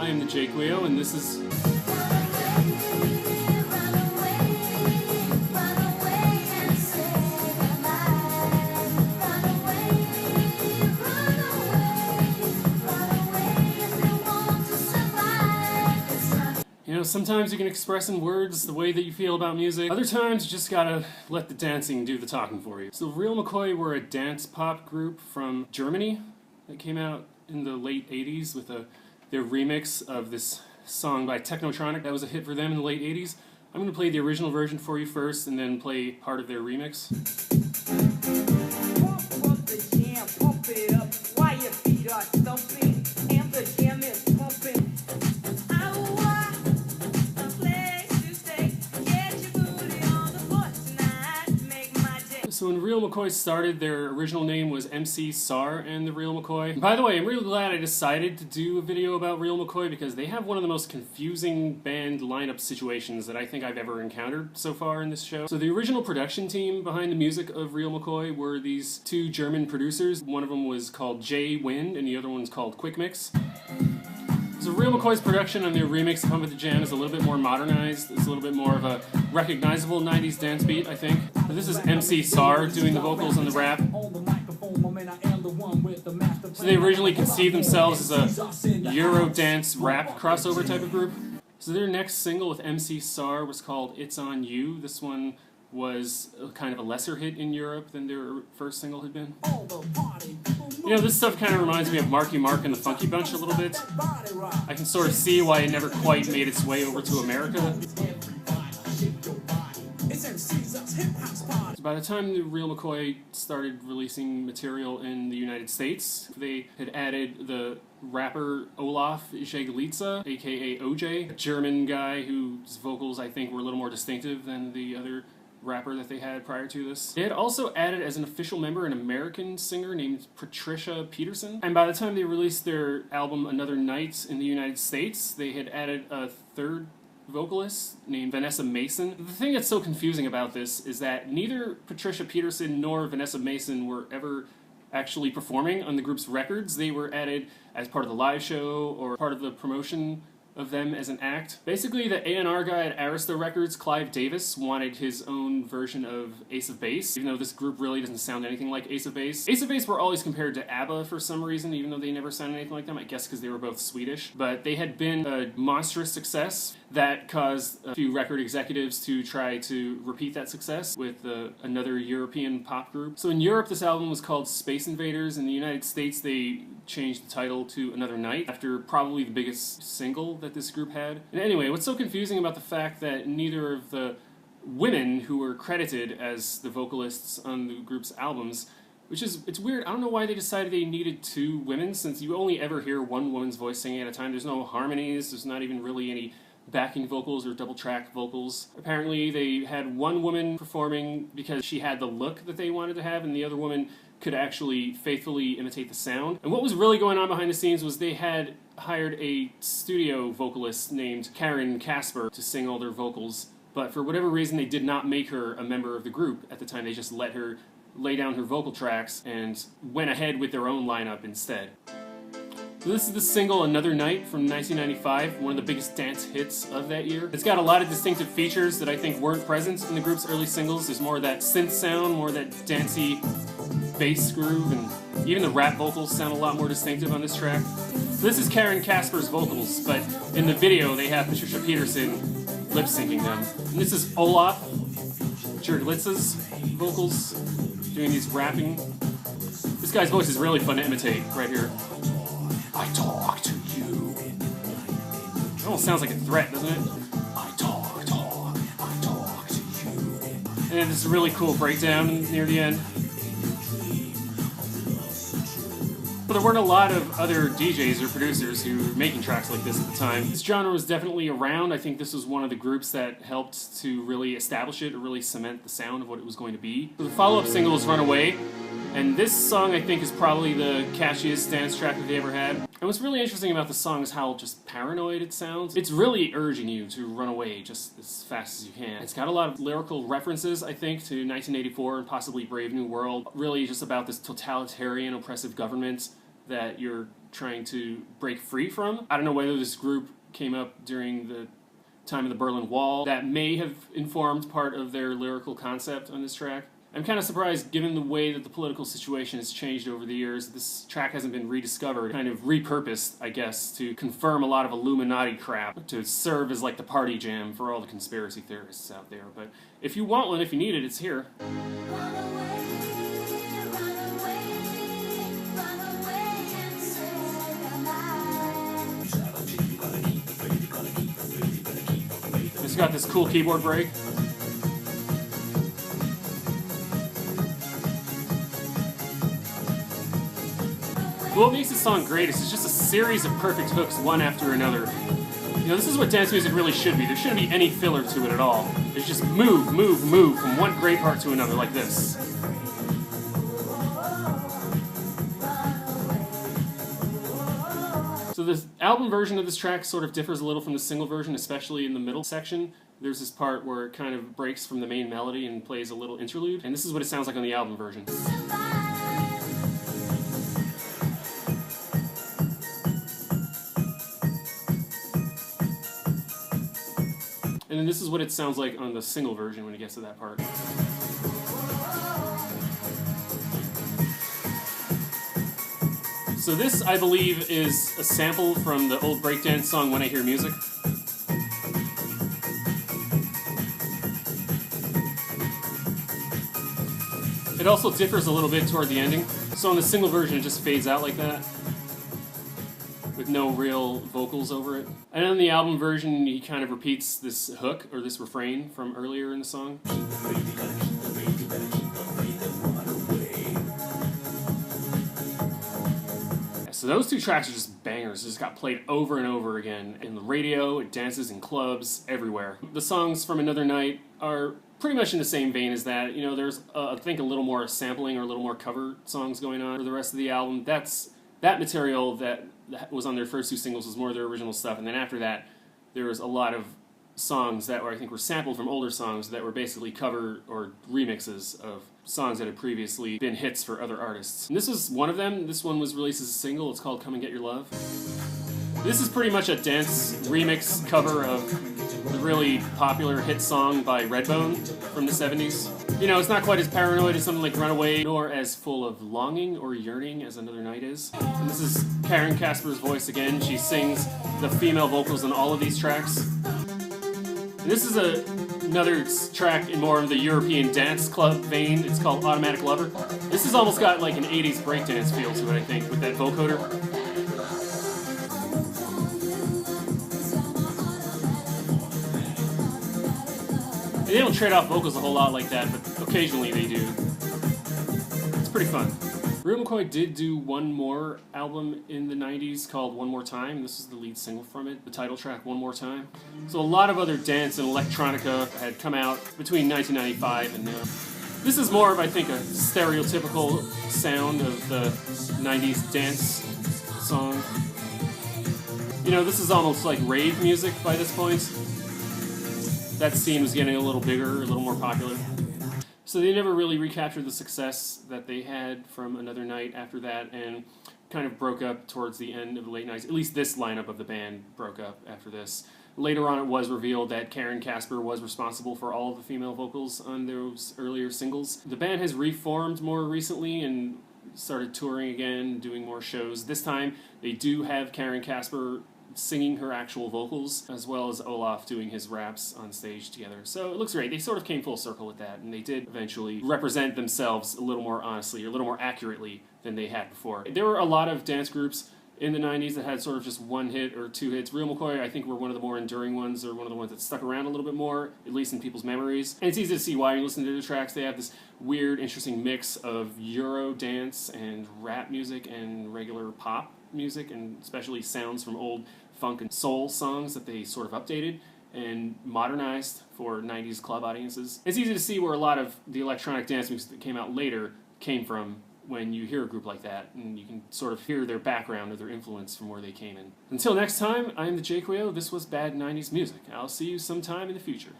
I am the Jake Leo, and this is... You know, sometimes you can express in words the way that you feel about music. Other times you just gotta let the dancing do the talking for you. So Real McCoy were a dance pop group from Germany that came out in the late 80s with their remix of this song by Technotronic. That was a hit for them in the late 80s. I'm gonna play the original version for you first and then play part of their remix. Pump up the jam, pump it up while your feet are thumping, and the jam is pumping. So when Real McCoy started, their original name was MC Sar and the Real McCoy. And by the way, I'm really glad I decided to do a video about Real McCoy because they have one of the most confusing band lineup situations that I think I've ever encountered so far in this show. So the original production team behind the music of Real McCoy were these two German producers. One of them was called Jay Wind and the other one was called Quick Mix. So Real McCoy's production on their remix Pump Up the Jam is a little bit more modernized. It's a little bit more of a recognizable 90s dance beat, I think. So this is MC Sar doing the vocals on the rap. So they originally conceived themselves as a Euro dance rap crossover type of group. So their next single with MC Sar was called It's On You. This one was kind of a lesser hit in Europe than their first single had been. You know, this stuff kind of reminds me of Marky Mark and the Funky Bunch a little bit. I can sort of see why it never quite made its way over to America. So by the time the Real McCoy started releasing material in the United States, they had added the rapper Olaf Jagelitza, aka OJ, a German guy whose vocals I think were a little more distinctive than the other rapper that they had prior to this. They had also added as an official member an American singer named Patricia Peterson. And by the time they released their album Another Night in the United States, they had added a third vocalist named Vanessa Mason. The thing that's so confusing about this is that neither Patricia Peterson nor Vanessa Mason were ever actually performing on the group's records. They were added as part of the live show or part of the promotion of them as an act. Basically, the A&R guy at Arista Records, Clive Davis, wanted his own version of Ace of Base, even though this group really doesn't sound anything like Ace of Base. Ace of Base were always compared to ABBA for some reason, even though they never sounded anything like them, I guess because they were both Swedish. But they had been a monstrous success that caused a few record executives to try to repeat that success with another European pop group. So in Europe, this album was called Space Invaders. In the United States, they changed the title to Another Night after probably the biggest single that this group had. And anyway, what's so confusing about the fact that neither of the women who were credited as the vocalists on the group's albums, it's weird, I don't know why they decided they needed two women, since you only ever hear one woman's voice singing at a time. There's no harmonies, there's not even really any backing vocals or double track vocals. Apparently they had one woman performing because she had the look that they wanted to have, and the other woman could actually faithfully imitate the sound. And what was really going on behind the scenes was they had hired a studio vocalist named Karin Kasar to sing all their vocals, but for whatever reason they did not make her a member of the group at the time. They just let her lay down her vocal tracks and went ahead with their own lineup instead. So this is the single Another Night from 1995, one of the biggest dance hits of that year. It's got a lot of distinctive features that I think weren't present in the group's early singles. There's more of that synth sound, more of that dancey bass groove, and even the rap vocals sound a lot more distinctive on this track. So this is Karin Kasar's vocals, but in the video they have Patricia Peterson lip-syncing them. And this is Olaf Jagelitza's vocals doing these rapping. This guy's voice is really fun to imitate right here. I talk to you. It almost sounds like a threat, doesn't it? I talk to you. And then this really cool breakdown near the end. But there weren't a lot of other DJs or producers who were making tracks like this at the time. This genre was definitely around. I think this was one of the groups that helped to really establish it, or really cement the sound of what it was going to be. So the follow-up single is Runaway, and this song I think is probably the catchiest dance track that they ever had. And what's really interesting about the song is how just paranoid it sounds. It's really urging you to run away just as fast as you can. It's got a lot of lyrical references, I think, to 1984 and possibly Brave New World. Really just about this totalitarian, oppressive government that you're trying to break free from. I don't know whether this group came up during the time of the Berlin Wall. That may have informed part of their lyrical concept on this track. I'm kind of surprised, given the way that the political situation has changed over the years, this track hasn't been rediscovered, kind of repurposed, I guess, to confirm a lot of Illuminati crap, to serve as like the party jam for all the conspiracy theorists out there. But if you want one, if you need it, it's here. It's got this cool keyboard break. What makes this song great is it's just a series of perfect hooks, one after another. You know, this is what dance music really should be. There shouldn't be any filler to it at all. It's just move, move, move from one great part to another, like this. So the album version of this track sort of differs a little from the single version, especially in the middle section. There's this part where it kind of breaks from the main melody and plays a little interlude, and this is what it sounds like on the album version. And then this is what it sounds like on the single version when it gets to that part. So this, I believe, is a sample from the old breakdance song When I Hear Music. It also differs a little bit toward the ending. So on the single version, it just fades out like that, with no real vocals over it. And on the album version, he kind of repeats this hook, or this refrain from earlier in the song. So those two tracks are just bangers. Just got played over and over again in the radio, at dances, in clubs, everywhere. The songs from Another Night are pretty much in the same vein as that. You know, there's, I think, a little more sampling or a little more cover songs going on for the rest of the album. That material that was on their first two singles was more of their original stuff, and then after that, there was a lot of songs that I think were sampled from older songs that were basically cover or remixes of songs that had previously been hits for other artists. And this was one of them. This one was released as a single. It's called Come and Get Your Love. This is pretty much a dance remix cover of the really popular hit song by Redbone from the 70s. You know, it's not quite as paranoid as something like Runaway, nor as full of longing or yearning as Another Night is. And this is Karin Kasar's voice again. She sings the female vocals on all of these tracks. And this is another track in more of the European dance club vein. It's called Automatic Lover. This has almost got like an 80s breakdance feel to it, I think, with that vocoder. They don't trade off vocals a whole lot like that, but occasionally they do. It's pretty fun. Real McCoy did do one more album in the 90s called One More Time. This is the lead single from it, the title track, One More Time. So a lot of other dance and electronica had come out between 1995 and now. This is more of, I think, a stereotypical sound of the 90s dance song. You know, this is almost like rave music by this point. That scene was getting a little bigger, a little more popular. So they never really recaptured the success that they had from Another Night after that, and kind of broke up towards the end of the late 90s. At least this lineup of the band broke up after this. Later on, it was revealed that Karin Kasar was responsible for all of the female vocals on those earlier singles. The band has reformed more recently and started touring again, doing more shows. This time, they do have Karin Kasar singing her actual vocals, as well as Olaf doing his raps on stage together. So it looks great. They sort of came full circle with that, and they did eventually represent themselves a little more honestly, or a little more accurately than they had before. There were a lot of dance groups in the 90s that had sort of just one hit or two hits. Real McCoy, I think, were one of the more enduring ones, or one of the ones that stuck around a little bit more, at least in people's memories. And it's easy to see why you listen to the tracks. They have this weird, interesting mix of Euro dance and rap music and regular pop music, and especially sounds from old funk and soul songs that they sort of updated and modernized for 90s club audiences. It's easy to see where a lot of the electronic dance music that came out later came from when you hear a group like that, and you can sort of hear their background or their influence from where they came in. Until next time, I'm the J. Quayo. This was Bad 90s Music. I'll see you sometime in the future.